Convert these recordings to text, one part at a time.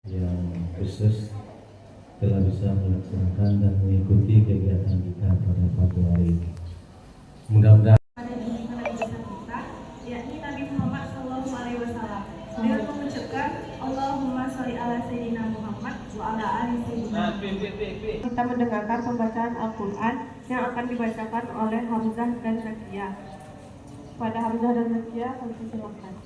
yang khusus telah bisa melaksanakan dan mengikuti kegiatan kita pada pagi hari ini. Mudah-mudahan pada junjungan Nabi besar kita, yakni Nabi Muhammad SAW, dengan mengucapkan Allahumma sholli ala Sayyidina Muhammad wa ala ali Sayyidina Muhammad. Kita mendengarkan pembacaan Al-Quran yang akan dibacakan oleh Hamzah dan Zakia. Pada Hamzah dan Zakia, kami silakan.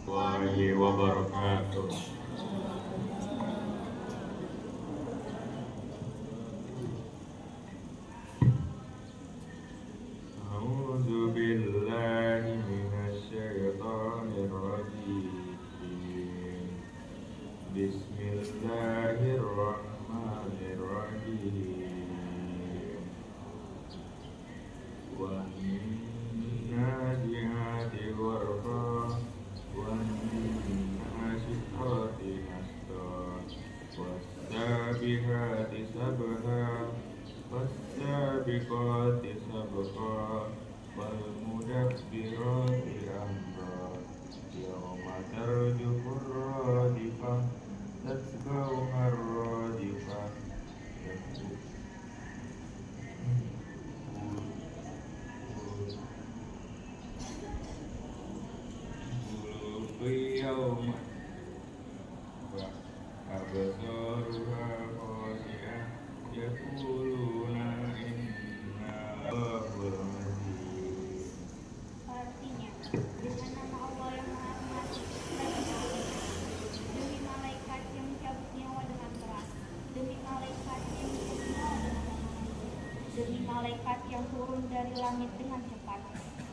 Warahmatullahi wabarakatuh. A'udzu billahi minasy syaithanir rajim. Bismillahirrahmanirrahim. Wa najihati warqa والناشطات نشطا والسابحات سبحا والسابقات سبقا والمدبرات أمرا يوم ترجف الرادفة تتبعها الرادفة يوم أبصارها خاشعة يقولون إنا لمهزومون. Artinya, dengan nama Allah yang Maha Pengasih lagi demi malaikat yang mencabut nyawa dengan keras, demi malaikat yang mencabut nyawa dengan demi malaikat yang turun dari langit dengan cepat,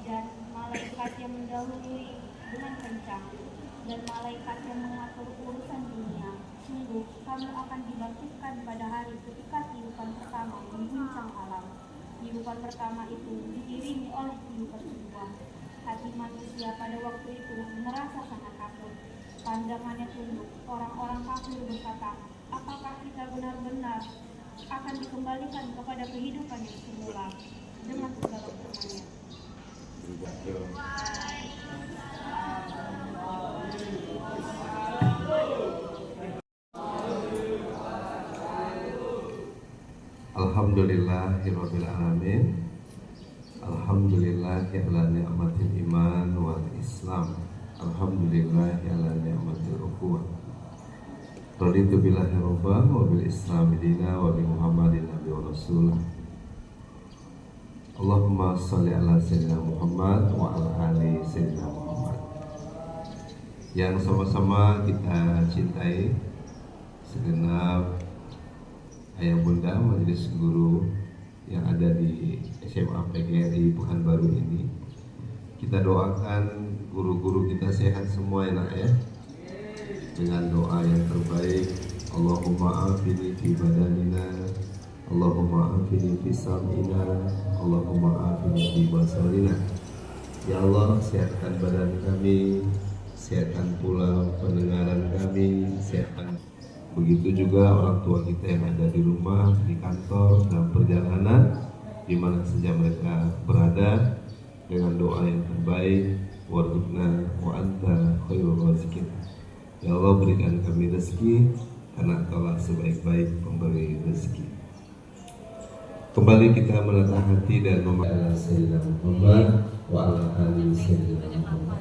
dan malaikat yang mendahului dengan kencang, dan malaikat yang mengatur urusan dunia. Sungguh kamu akan dibangkitkan pada hari ketika tiupan pertama mengguncang alam. Tiupan pertama itu diiringi oleh tiupan kedua. Hati manusia pada waktu itu merasa sangat takut. Pandangannya tunduk. Orang-orang kafir berkata, apakah kita benar-benar akan dikembalikan kepada kehidupan yang semula dengan segala firman-Nya? Alhamdulillahirabbil alamin. Alhamdulillahi ala ni'matil iman wal islam. Alhamdulillahi ala ni'matil ukhuwah. Raditu billahi rabban wa bil islam dina wa bi Muhammadin nabi wa rasulah. Allahumma sholli ala sayyidina Muhammad wa ala ali sayyidina Muhammad. Yang sama-sama kita cintai segenap ayah bunda majelis guru yang ada di SMA PGRI Pekanbaru ini. Kita doakan guru-guru kita sehat semua ya nak ya, dengan doa yang terbaik. Allahumma afini fi badanina, Allahumma afini fi sam'ina, Allahumma afini fi basarina. Ya Allah, sehatkan badan kami, sehatkan pula pendengaran kami, sehatkan begitu juga orang tua kita yang ada di rumah, di kantor, dalam perjalanan, di mana saja mereka berada, dengan doa yang terbaik. Warzuqna wa anta khairur raziqin. Ya Allah, berikan kami rezeki karena Engkaulah sebaik-baik pemberi rezeki. Kembali kita menatah hati dan membaca Sayyidina Muhammad wa ala ali Sayyidina Muhammad.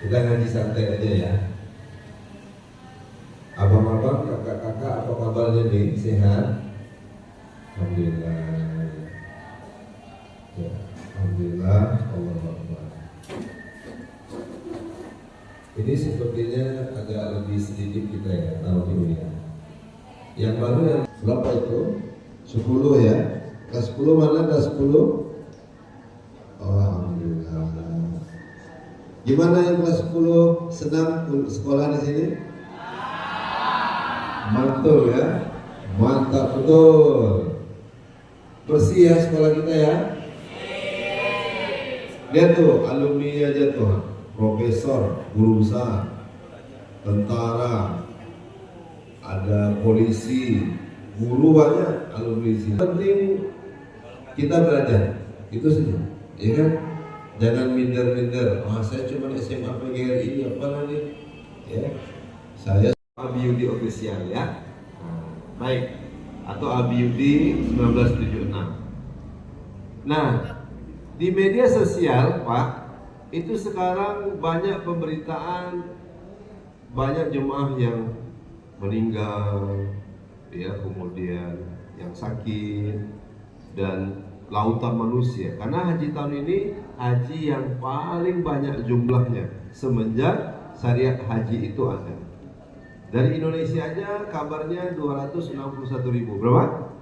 Kita ngaji santai aja ya. Abang-abang, kakak-kakak, apa kabarnya nih? Sehat? Alhamdulillah. Ya, alhamdulillah. Allahu Akbar. Ini sepertinya agak lebih sedikit kita ya tahun ini ya. Yang baru yang berapa itu? 10 ya. Kelas 10 mana? Kelas 10? Oh, alhamdulillah. Gimana yang kelas 10 senang sekolah di sini? Mantul ya, mantap betul. Bersih ya sekolah kita ya. Lihat tuh alumni aja tuh, profesor, guru besar, tentara, ada polisi, guru banyak alumni sini. Penting kita belajar, itu saja, ya kan? Jangan minder-minder. Saya cuma SMA PGRI apa lagi? Ya, saya Abiyudi official ya. Baik, atau Abiyudi 1976. Nah, di media sosial, Pak, itu sekarang banyak pemberitaan, banyak jemaah yang meninggal, ya, kemudian yang sakit, dan lautan manusia. Karena haji tahun ini haji yang paling banyak jumlahnya semenjak syariat haji itu ada. Dari Indonesia aja kabarnya 261.000. Berapa?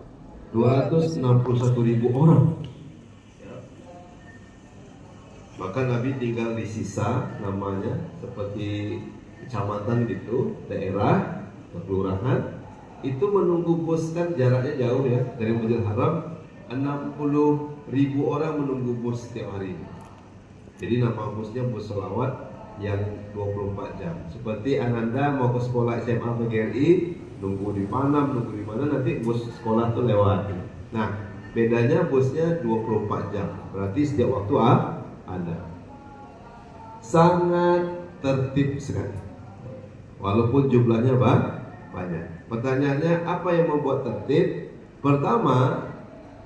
261.000 orang. Maka Nabi tinggal di sisa namanya seperti kecamatan gitu, daerah, kelurahan, itu menunggu bus, kan jaraknya jauh ya dari Masjidil Haram. 60.000 orang menunggu bus setiap hari. Jadi nama busnya bus selawat yang 24 jam. Seperti Ananda mau ke sekolah SMA PGRI, nunggu di Panam, nunggu di mana, nanti bus sekolah tuh lewat. Nah, bedanya busnya 24 jam. Berarti setiap waktu ada. Sangat tertib sekali. Walaupun jumlahnya banyak. Pertanyaannya, apa yang membuat tertib? Pertama,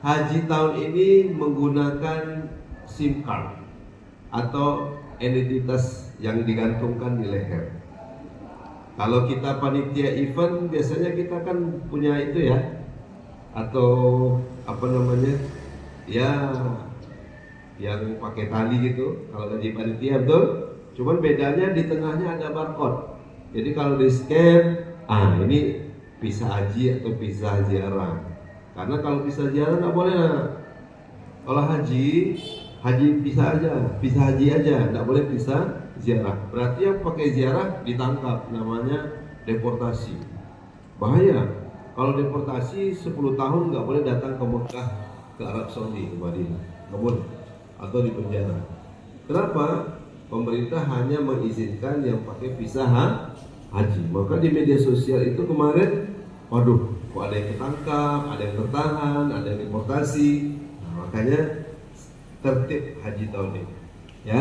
haji tahun ini menggunakan SIM card atau identitas yang digantungkan di leher. Kalau kita panitia event, biasanya kita kan punya itu ya, atau apa namanya, ya, yang pakai tali gitu. Kalau jadi panitia, betul. Cuman bedanya di tengahnya ada barcode. Jadi kalau di scan, ini visa haji atau visa ziarah. Karena kalau visa ziarah nggak boleh. Kalau haji visa haji aja, nggak boleh visa ziarah. Berarti yang pakai ziarah ditangkap, namanya deportasi. Bahaya. Kalau deportasi 10 tahun nggak boleh datang ke Mekah, ke Arab Saudi, ke Madinah, nggak boleh, atau di penjara. Kenapa? Pemerintah hanya mengizinkan yang pakai visa haji. Maka di media sosial itu kemarin, waduh, kok ada yang ketangkap, ada yang tertahan, ada yang deportasi. Nah, makanya tertib haji tahun ini. Ya,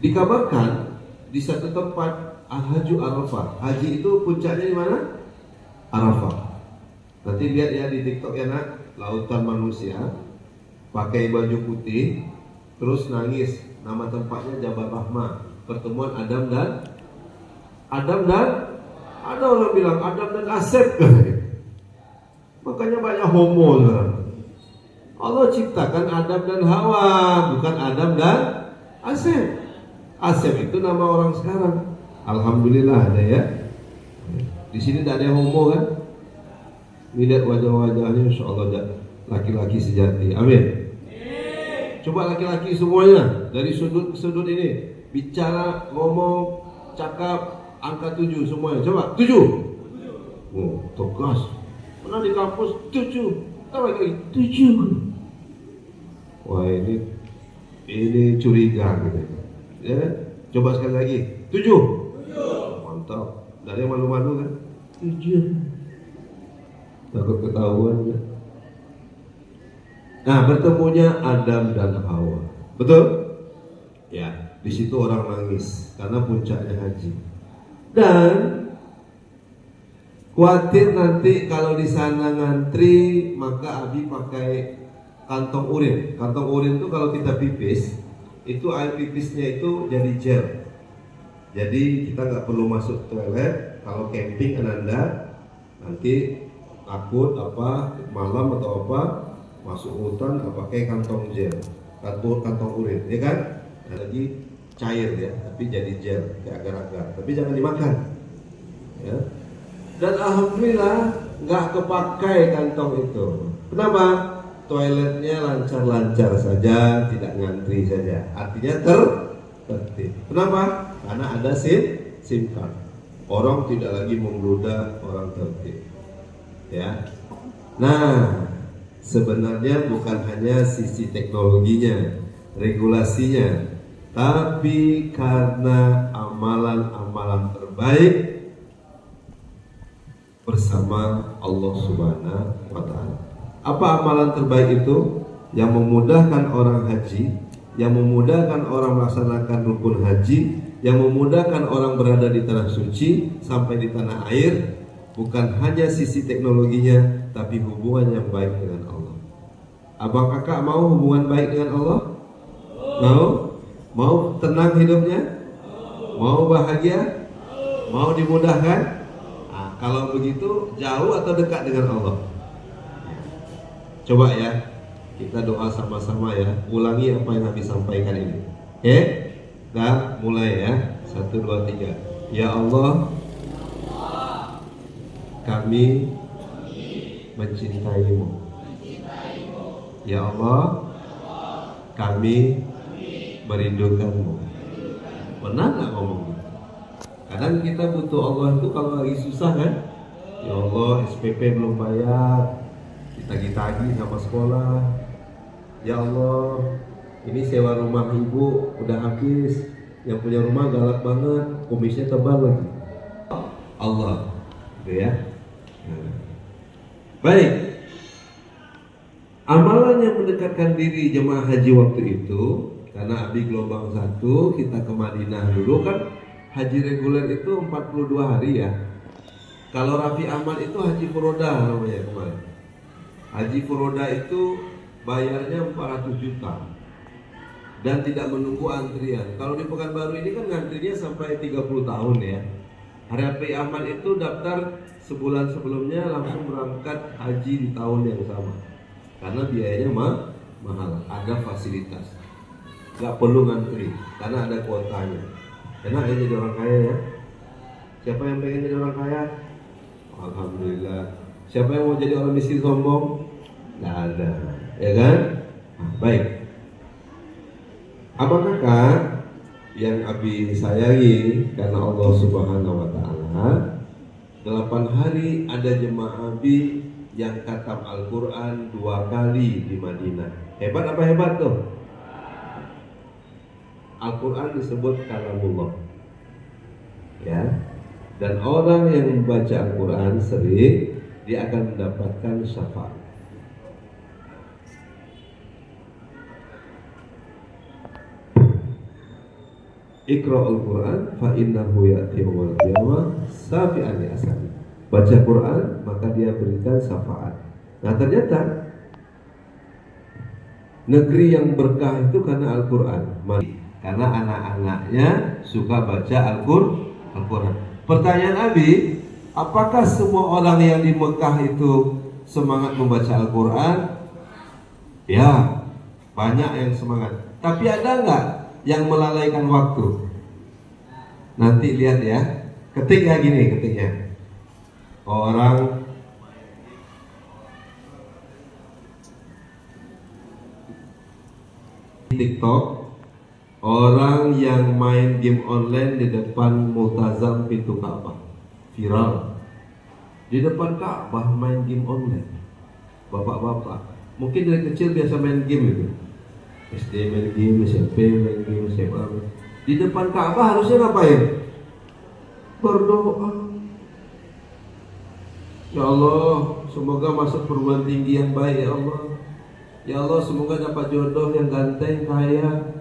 dikabarkan di satu tempat Al-Hajju Arafah. Haji itu puncaknya di mana? Arafah. Nanti lihat ya di TikTok ya nak, lautan manusia, pakai baju putih, terus nangis. Nama tempatnya Jabal Rahmah. Pertemuan Adam dan ada orang bilang Adam dan Asep. Makanya banyak homo sekarang. Allah ciptakan Adam dan Hawa, bukan Adam dan Asep. Asep itu nama orang sekarang. Alhamdulillah ada ya. Di sini tidak ada yang homo kan? Lihat wajah-wajahnya, insya Allah laki-laki sejati. Amin. Coba laki-laki semuanya dari sudut ke sudut ini bicara, ngomong, cakap, angka 7 semuanya. Coba 7. Oh, tegas. Pernah di kampus 7. Tambah lagi 7. Wah, ini curiga gitu. Ya, coba sekali lagi. 7. Mantap. Dari yang malu-malu kan? 7. Takut ketahuan kan? Nah, bertemunya Adam dan Hawa. Betul? Ya, di situ orang nangis karena puncaknya haji. Dan khawatir nanti kalau di sana ngantri, maka Abi pakai kantong urin. Kantong urin itu kalau kita pipis, itu air pipisnya itu jadi gel. Jadi kita nggak perlu masuk toilet. Kalau camping Ananda nanti takut apa malam atau apa masuk hutan pakai kantong gel, kantong urin, ya kan? Lagi cair ya, tapi jadi gel kayak agar-agar. Tapi jangan dimakan. Ya. Dan alhamdulillah nggak kepakai kantong itu. Kenapa? Toiletnya lancar-lancar saja, tidak ngantri saja. Artinya tertib. Kenapa? Karena ada SIM card. Orang tidak lagi membludak, orang tertib. Ya. Nah, sebenarnya bukan hanya sisi teknologinya, regulasinya, tapi karena amalan-amalan terbaik bersama Allah Subhanahu wa Ta'ala. Apa amalan terbaik itu? Yang memudahkan orang haji, yang memudahkan orang melaksanakan rukun haji, yang memudahkan orang berada di tanah suci sampai di tanah air. Bukan hanya sisi teknologinya, tapi hubungan yang baik dengan Allah. Abang kakak mau hubungan baik dengan Allah? Mau? Mau tenang hidupnya? Mau bahagia? Mau dimudahkan? Nah, kalau begitu jauh atau dekat dengan Allah? Coba ya, kita doa sama-sama ya. Ulangi apa yang habis sampaikan ini. Oke? Nah, mulai ya. 1, 2, 3. Ya Allah, kami mencintaimu. Ya Allah, kami merindukanmu. Pernah nggak ngomong? Kadang kita butuh Allah itu kalau lagi susah kan? Ya Allah, SPP belum bayar, ditagih-tagih sama sekolah. Ya Allah, ini sewa rumah ibu udah habis. Yang punya rumah galak banget, komisnya tebal lagi. Allah, gitu ya. Baik. Amalan yang mendekatkan diri jemaah haji waktu itu, karena Abi gelombang 1 kita ke Madinah dulu kan, haji reguler itu 42 hari ya. Kalau Raffi Ahmad itu haji furoda namanya kemarin. Haji furoda itu bayarnya 400 juta dan tidak menunggu antrian. Kalau di Pekanbaru ini kan ngantrinya sampai 30 tahun ya. Raffi Ahmad itu daftar sebulan sebelumnya langsung berangkat haji di tahun yang sama. Karena biayanya mahal, ada fasilitas. Gak perlu ngantri karena ada kuotanya. Enak ya jadi orang kaya ya. Siapa yang pengen jadi orang kaya? Alhamdulillah. Siapa yang mau jadi orang miskin sombong? Gak ada, ya kan? Nah, baik. Apakah Kak yang Abi sayangi karena Allah Subhanahu wa Ta'ala, 8 hari ada jemaah Abi yang khatam Al-Quran 2 kali di Madinah. Hebat apa hebat tuh? Al-Quran disebut kalamullah, ya. Dan orang yang membaca Al-Quran sering, dia akan mendapatkan syafaat. Iqra'ul Quran fa innahu ya'ti yawmal qiyamah syafi'an li ashabi. Baca Quran maka dia berikan syafaat. Nah, ternyata negeri yang berkah itu karena Al-Quran. Karena anak-anaknya suka baca Al-Quran. Pertanyaan Abi, apakah semua orang yang di Mekah itu semangat membaca Al-Quran? Ya, banyak yang semangat. Tapi ada nggak yang melalaikan waktu? Nanti lihat ya. Ketiknya gini, ketiknya. Orang TikTok, orang yang main game online di depan Multazam pintu Ka'bah, viral. Di depan Ka'bah main game online. Bapak-bapak, mungkin dari kecil biasa main game itu. SD main game, SMP main game, SMA. Di depan Ka'bah harusnya ngapain? Berdoa. Ya Allah, semoga masuk perguruan tinggi yang baik ya Allah. Ya Allah, semoga dapat jodoh yang ganteng, kaya,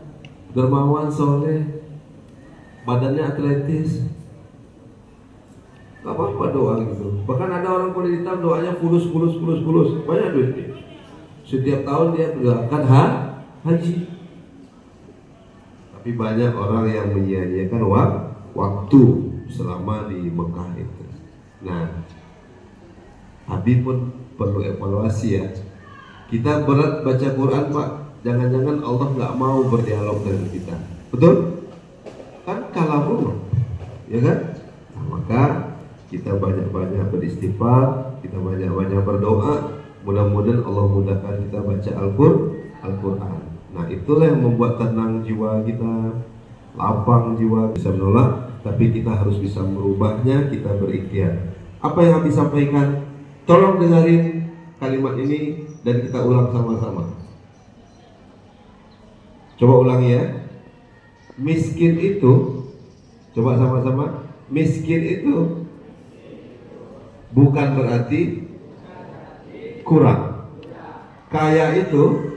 dermawan, soleh, badannya atletis. Gak apa-apa doa gitu. Bahkan ada orang kulit hitam doanya fulus. Banyak duitnya. Setiap tahun dia doakan haji. Tapi banyak orang yang menyia-nyiakan waktu selama di Mekah itu. Nah, Habib pun perlu evaluasi ya. Kita berat baca Quran Pak, jangan-jangan Allah nggak mau berdialog dengan kita, betul? Kan kalamullah, ya kan? Nah, maka kita banyak-banyak beristighfar, kita banyak-banyak berdoa. Mudah-mudahan Allah mudahkan kita baca Al-Quran. Nah, itulah yang membuat tenang jiwa kita, lapang jiwa, bisa menolak. Tapi kita harus bisa merubahnya, kita berikhtiar. Apa yang habis sampaikan? Tolong dengarin kalimat ini dan kita ulang sama-sama. Coba ulangi ya. Miskin itu, coba sama-sama. Miskin itu bukan berarti kurang. Kaya itu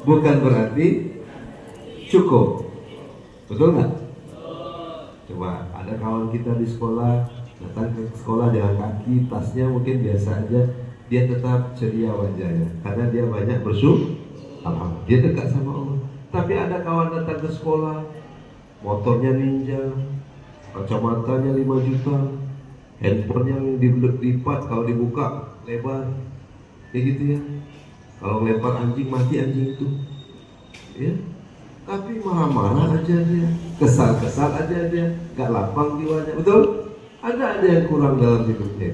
bukan berarti cukup. Betul nggak? Coba ada kawan kita di sekolah, datang ke sekolah jalan kaki, tasnya mungkin biasa aja, dia tetap ceria wajahnya karena dia banyak bersyukur, alhamdulillah, dia dekat sama Allah. Tapi ada kawan datang ke sekolah, motornya Ninja, kacamatanya 5 juta, handphonenya dilipat, kalau dibuka lebar, kayak gitu ya. Kalau lempar anjing mati anjing itu, ya. Tapi marah-marah aja dia, kesal-kesal aja dia, gak lapang jiwanya, betul? Ada yang kurang dalam hidupnya.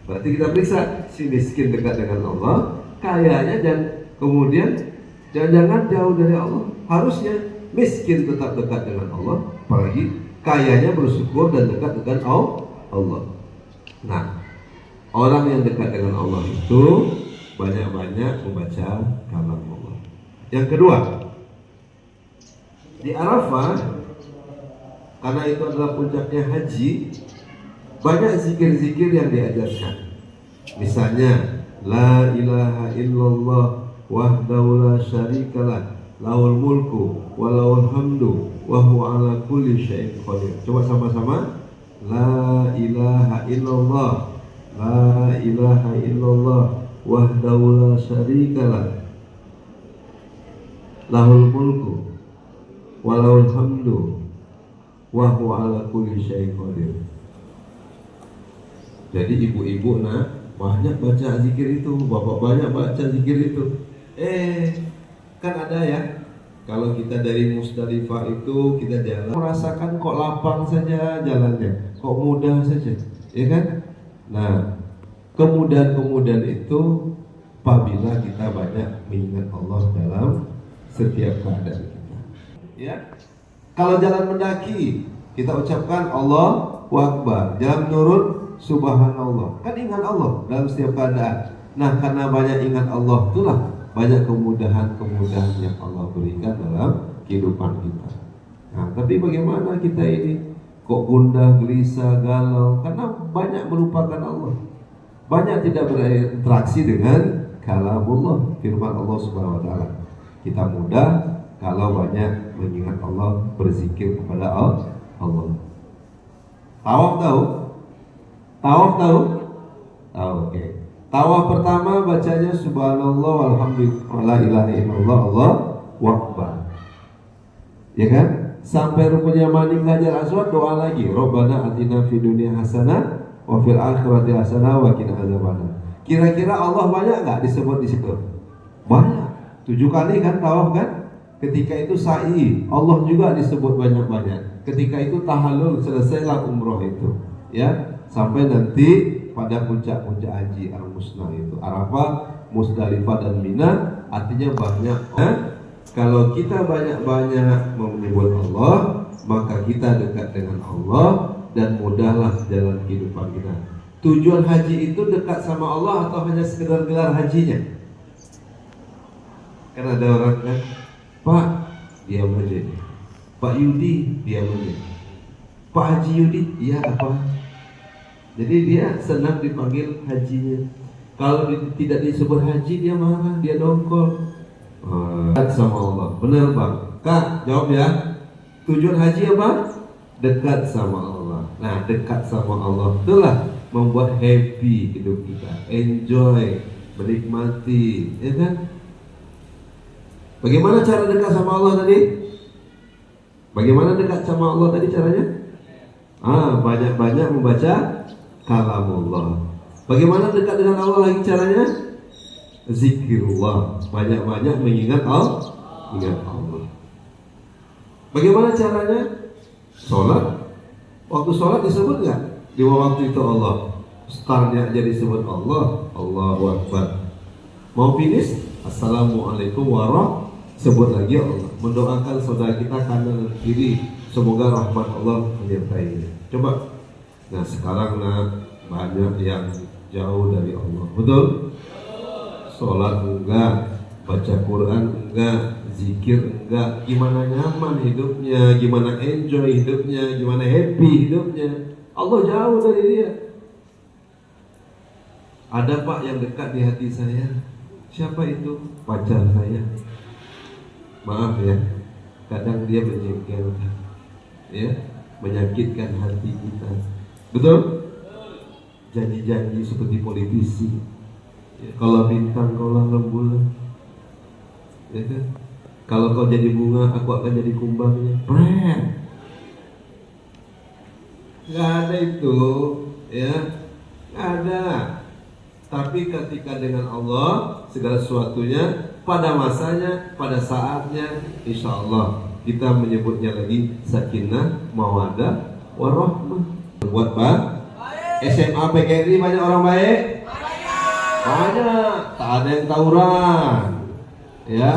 Berarti kita periksa, si miskin dekat dengan Allah, kayanya dan kemudian jangan-jangan jauh dari Allah. Harusnya miskin tetap dekat dengan Allah, apalagi kayanya bersyukur dan dekat dengan Allah. Nah, orang yang dekat dengan Allah itu banyak-banyak membaca kalam Allah. Yang kedua, di Arafah, karena itu adalah puncaknya haji, banyak zikir-zikir yang diajarkan. Misalnya, La ilaha illallah wahdahu la syarikalah, lahul mulku wa lahul hamdu wa huwa ala kulli syai'in qadir. Coba sama-sama. La ilaha illallah, la ilaha illallah wahdahu la syarikalah, lahul mulku walahul hamdu wa huwa ala kulli syai'in qadir. Jadi ibu-ibu banyak baca zikir itu, bapak banyak baca zikir itu. Kan ada ya, kalau kita dari Musdalifah itu kita jalan, merasakan kok lapang saja jalannya, kok mudah saja, ya kan? Nah, kemudahan-kemudahan itu apabila kita banyak mengingat Allah dalam setiap keadaan kita. Ya, kalau jalan mendaki kita ucapkan Allahu Akbar, jalan menurun Subhanallah, kan ingat Allah dalam setiap keadaan. Nah, karena banyak ingat Allah itulah banyak kemudahan-kemudahan yang Allah berikan dalam kehidupan kita. Nah, tapi bagaimana kita ini kok gundah, gelisah, galau? Karena banyak melupakan Allah, banyak tidak berinteraksi dengan kalamullah, firman Allah Subhanahu wa taala. Kita mudah kalau banyak mengingat Allah, berzikir kepada Allah. Tawaf tahu? Oke. Tawaf pertama bacanya subhanallah walhamdulillah la ilaha illallah Allahu akbar. Ya kan? Sampai rukunnya maning Hajar Aswad doa lagi. Rabbana atina fid dunya hasanah wa fil akhirati hasanah wa qina adzabannar. Kira-kira Allah banyak enggak disebut di situ? Banyak. 7 kali kan tawaf kan? Ketika itu sa'i, Allah juga disebut banyak-banyak. Ketika itu tahallul, selesailah umroh itu. Ya. Sampai nanti pada puncak-puncak haji Al-Musna itu Arafah, Musdalifah dan Mina, artinya banyak. Kalau kita banyak-banyak menyebut Allah, maka kita dekat dengan Allah dan mudahlah jalan kehidupan kita. Tujuan haji itu dekat sama Allah atau hanya sekedar gelar hajinya? Kan ada orang kan, Pak, diam aja. Pak Yudi, diam aja. Pak Haji Yudi, iya apa? Jadi dia senang dipanggil hajinya. Kalau tidak disebut haji dia marah, dia dongkol. Dekat sama Allah. Benar bang? Kak, jawab ya. Tujuan haji apa? Dekat sama Allah. Nah, dekat sama Allah itulah membuat happy hidup kita, enjoy, menikmati, ya kan? Bagaimana cara dekat sama Allah tadi? Bagaimana dekat sama Allah tadi caranya? Banyak-banyak membaca kalamullah. Bagaimana dekat dengan Allah lagi caranya? Zikirullah, banyak-banyak mengingat Allah. Bagaimana caranya? Sholat. Waktu sholat disebut nggak? Di waktu itu Allah. Startnya aja disebut Allah. Allahu Akbar. Mau finish? Assalamualaikum warahmatullahi. Sebut lagi Allah. Mendoakan saudara kita kanan dan kiri, semoga rahmat Allah menyertainya. Coba. Nah sekarang banyak yang jauh dari Allah. Betul? sholat enggak, baca Quran enggak, zikir enggak, gimana nyaman hidupnya, gimana enjoy hidupnya, gimana happy hidupnya. Allah jauh dari dia. Ada Pak yang dekat di hati saya. Siapa itu? Pacar saya. Maaf ya, kadang dia menjengkelkan, ya, menyakitkan hati kita. Betul? Janji-janji seperti politisi. Ya, kalau bintang kaulah rembulan, ya kan? Kalau kau jadi bunga, aku akan jadi kumbangnya. Pren. Gak ada itu, ya, gak ada. Tapi ketika dengan Allah, segala sesuatunya pada masanya, pada saatnya, insya Allah kita menyebutnya lagi sakinah, mawaddah, warahmah. Buat Pak SMA PKRI banyak orang baik, banyak, tak ada yang tawuran, ya,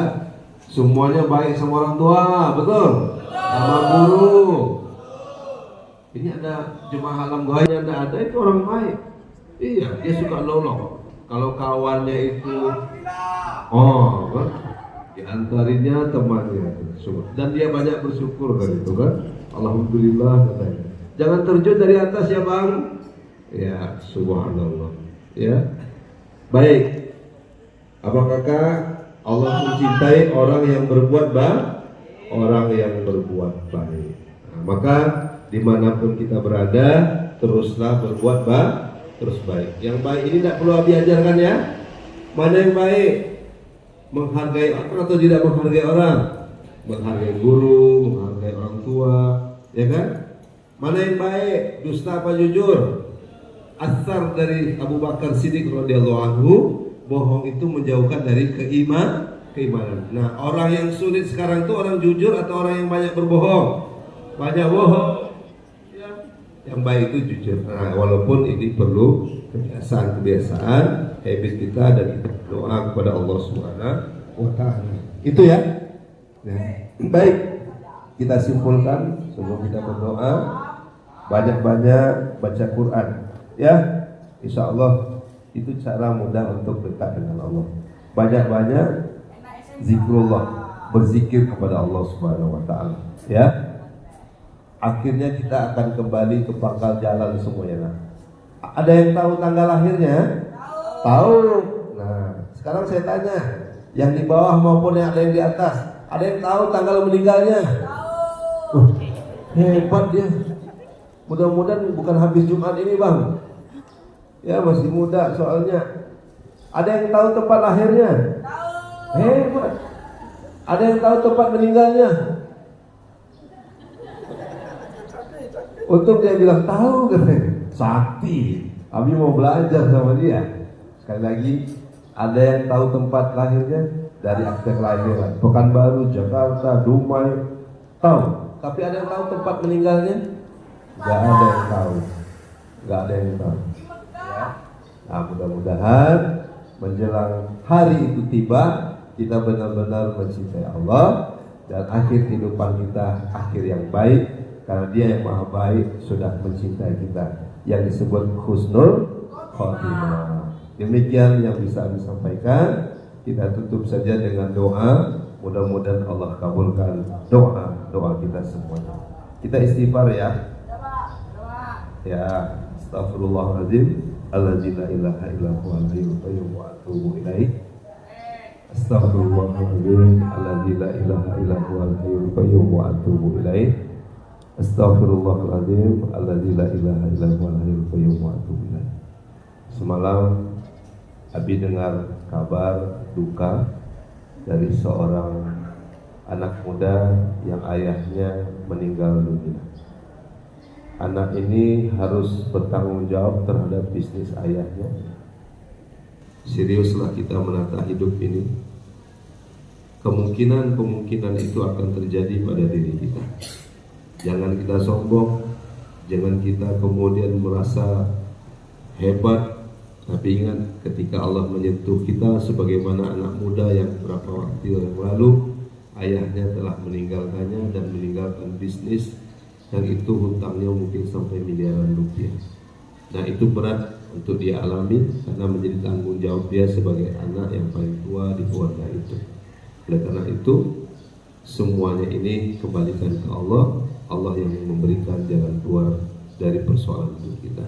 semuanya baik sama orang tua, betul, sama guru. Ini ada jemaah alam gaib yang ada itu orang baik. Iya, dia suka nolong. Kalau kawannya itu, kan, diantarinya temannya, dan dia banyak bersyukur kan itu kan. Alhamdulillah katanya. Jangan terjun dari atas ya bang. Ya, subhanallah. Ya, baik. Apakah Allah mencintai orang yang berbuat baik, orang yang berbuat baik? Nah, maka dimanapun kita berada, teruslah berbuat baik. Terus baik. Yang baik ini tidak perlu Abi ajarkan ya. Mana yang baik? Menghargai orang atau tidak menghargai orang? Menghargai guru, menghargai orang tua, ya kan? Mana yang baik? Dusta apa jujur? Asar dari Abu Bakar Siddiq radhiyallahu anhu, bohong itu menjauhkan dari keimanan. Nah, orang yang sulit sekarang itu orang jujur atau orang yang banyak berbohong? Banyak bohong. Yang baik itu jujur. Nah, walaupun ini perlu kebiasaan, habit kita, dan kita berdoa kepada Allah Subhanahu wa Ta'ala. Itu ya. Nah, baik. Kita simpulkan sebelum kita berdoa, banyak-banyak baca Quran. Ya, insya Allah itu cara mudah untuk dekat dengan Allah. Banyak-banyak zikrullah, berzikir kepada Allah Subhanahu wa Ta'ala. Ya. Akhirnya kita akan kembali ke pangkal jalan semuanya. Nah, ada yang tahu tanggal lahirnya? Tahu. Nah, sekarang saya tanya, yang di bawah maupun yang ada yang di atas, ada yang tahu tanggal meninggalnya? Hebat dia. Mudah-mudahan bukan habis Jumat ini bang. Ya, masih muda soalnya. Ada yang tahu tempat lahirnya? Hebat. Ada yang tahu tempat meninggalnya? Untuk dia bilang tahu katanya, sakti. Abi mau belajar sama dia. Sekali lagi, ada yang tahu tempat lahirnya dari akte kelahiran, Pekanbaru, Jakarta, Dumai, tahu. Tapi ada yang tahu tempat meninggalnya? Gak ada yang tahu. Gak ada yang tahu. Ya. Nah, mudah-mudahan menjelang hari itu tiba, kita benar-benar mencintai Allah dan akhir kehidupan kita akhir yang baik. Karena dia yang maha baik sudah mencintai kita, yang disebut husnul khotimah. Demikian yang bisa kami sampaikan. Kita tutup saja dengan doa. Mudah-mudahan Allah kabulkan doa kita semuanya. Kita istighfar ya. Ya, astagfirullahaladzim, alladzi la ilaha illa huwal hayyul qayyum wa atubu ilaih. Astagfirullahaladzim, alladzi la ilaha illa huwal hayyul qayyum wa atubu ilaih. Astaghfirullahaladzim, alladzi la ilaha illa huwal hayyul qayyum wa atubu ilaih. Semalam Abi dengar kabar duka dari seorang anak muda yang ayahnya meninggal dunia. Anak ini harus bertanggung jawab terhadap bisnis ayahnya. Seriuslah kita menata hidup ini. Kemungkinan itu akan terjadi pada diri kita. Jangan kita sombong, jangan kita kemudian merasa hebat. Tapi ingat, ketika Allah menyentuh kita sebagaimana anak muda yang beberapa waktu yang lalu ayahnya telah meninggalkannya dan meninggalkan bisnis, dan itu hutangnya mungkin sampai miliaran rupiah. Nah, itu berat untuk dia alami karena menjadi tanggung jawab dia sebagai anak yang paling tua di keluarga itu. Oleh karena itu semuanya ini kembalikan ke Allah. Allah yang memberikan jalan keluar dari persoalan hidup kita.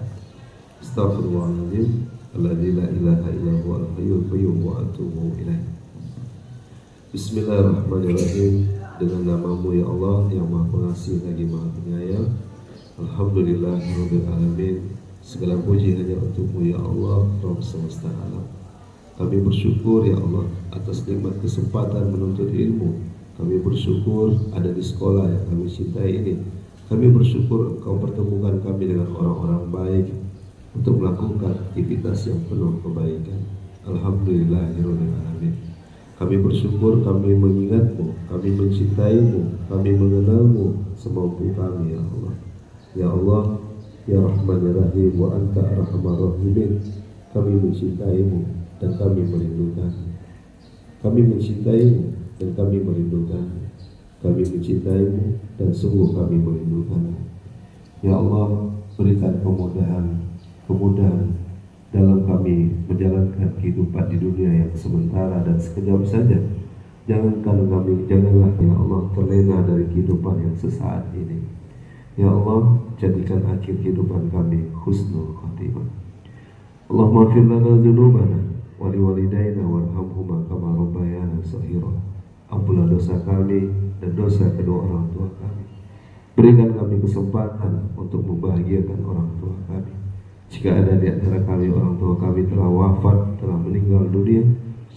Astaghfirullahaladzim, alladzi la ilaha illa huwal hayyul qayyum wa atubu ilaih. Bismillahirrahmanirrahim. Dengan namamu ya Allah yang Maha Pengasih lagi Maha Penyayang. Alhamdulillahirabbil alamin. Segala puji hanya untukmu ya Allah, Rabb semesta alam. Kami bersyukur ya Allah atas nikmat kesempatan menuntut ilmu. Kami bersyukur ada di sekolah yang kami cintai ini. Kami bersyukur Engkau pertemukan kami dengan orang-orang baik untuk melakukan aktivitas yang penuh kebaikan. Alhamdulillahirabbil alamin. Kami bersyukur kami mengingatmu, kami mencintaimu, kami mengenalmu semampu kami ya Allah. Ya Allah, ya Rahman ya Rahim, wa anta arhamar rahimin. Kami mencintaimu dan kami merindukanmu. Kami mencintaimu dan kami merindukanmu. Kami mencintaimu dan sungguh kami merindukanmu. Ya Allah, berikan kemudahan dalam kami menjalankan kehidupan di dunia yang sementara dan sekejap saja. Janganlah ya Allah terlena dari kehidupan yang sesaat ini. Ya Allah, jadikan akhir kehidupan kami husnul khatimah. Allahumma ighfir lana dzunubana wa liwalidayna warhamhuma kama rabbayana shaghira. Ampunilah dosa kami dan dosa kedua orang tua kami. Berikan kami kesempatan untuk membahagiakan orang tua kami. Jika ada di antara kami orang tua kami telah wafat, telah meninggal dunia,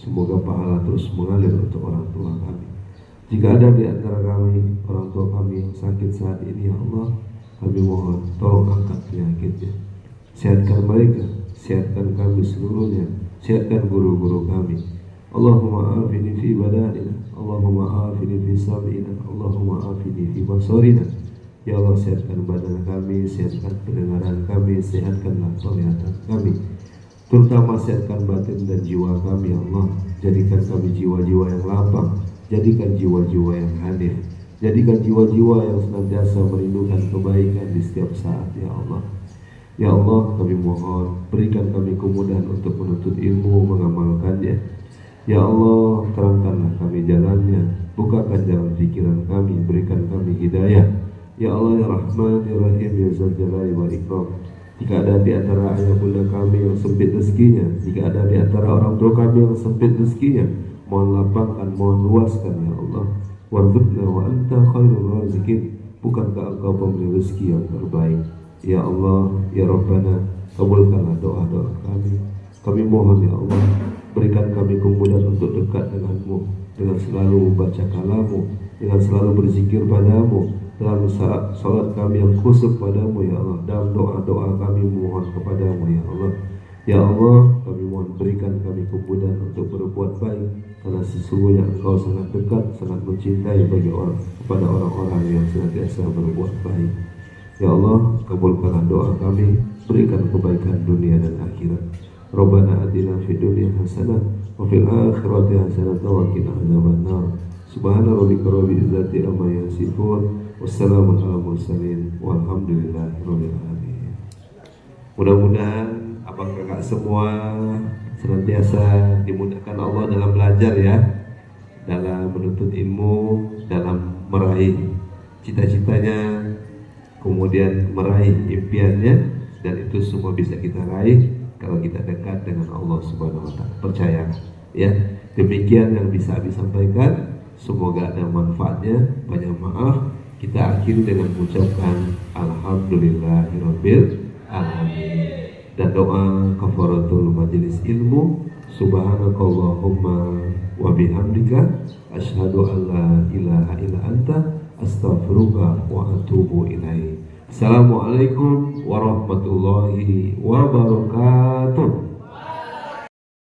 semoga pahala terus mengalir untuk orang tua kami. Jika ada di antara kami orang tua kami yang sakit saat ini ya Allah, kami mohon tolong angkat penyakitnya. Sehatkan mereka, sehatkan kami seluruhnya, sehatkan guru-guru kami. Allahumma afini fi badanina, Allahumma afini fi sam'ina, Allahumma afini fi basarina. Ya Allah, sehatkan badan kami, sehatkan pendengaran kami, sehatkanlah penglihatan kami, terutama sehatkan batin dan jiwa kami ya Allah. Jadikan kami jiwa-jiwa yang lapang, jadikan jiwa-jiwa yang hanif, jadikan jiwa-jiwa yang senantiasa merindukan kebaikan di setiap saat ya Allah. Ya Allah, kami mohon berikan kami kemudahan untuk menuntut ilmu, mengamalkannya. Ya Allah, terangkanlah kami jalannya, bukakan jalan pikiran kami, berikan kami hidayah. Ya Allah ya Rahman ya Rahim ya Zal Jalali wal Ikram. Jika ada di antara ayah bunda kami yang sempit rezekinya, jika ada di antara orang tua kami yang sempit rezekinya, mohon lapangkan, mohon luaskan ya Allah. Warzuqna wa anta khairur raziqin. Bukankah Engkau pemberi rezeki yang terbaik? Ya Allah ya Rabbana, kabulkanlah doa-doa kami. Kami mohon ya Allah, berikan kami kemudahan untuk dekat denganmu, dengan selalu membaca kalamu, dengan selalu berzikir padamu, dalam salat kami yang khusyuk padamu ya Allah, dalam doa-doa kami mohon kepadamu ya Allah. Ya Allah, kami mohon berikan kami kemudahan untuk berbuat baik, karena sesungguhnya Engkau sangat dekat, sangat mencintai kepada orang-orang yang senantiasa berbuat baik. Ya Allah, kabulkanlah doa kami, berikan kebaikan dunia dan akhirat. Rabbana atina fid dunya hasanah wa fil akhirati hasanah wa qina adzabannar. Subhana rabbika rabbil izzati amma yasifun. Wassalamu ala mursalin walhamdulillahirabbil alamin. Mudah-mudahan abang kakak semua senantiasa dimudahkan Allah dalam belajar ya, dalam menuntut ilmu, dalam meraih cita-citanya, kemudian meraih impiannya, dan itu semua bisa kita raih kalau kita dekat dengan Allah Subhanahu wa taala. Percaya ya. Demikian yang bisa disampaikan, semoga ada manfaatnya. Banyak maaf. Kita akhiri dengan mengucapkan Alhamdulillahirabbil alamin dan doa kafaratul majelis ilmu. Subhanakallahumma wa bihamdika asyhadu an la ilaha illa anta astaghfiruka wa atubu ilaik. Assalamualaikum warahmatullahi wabarakatuh.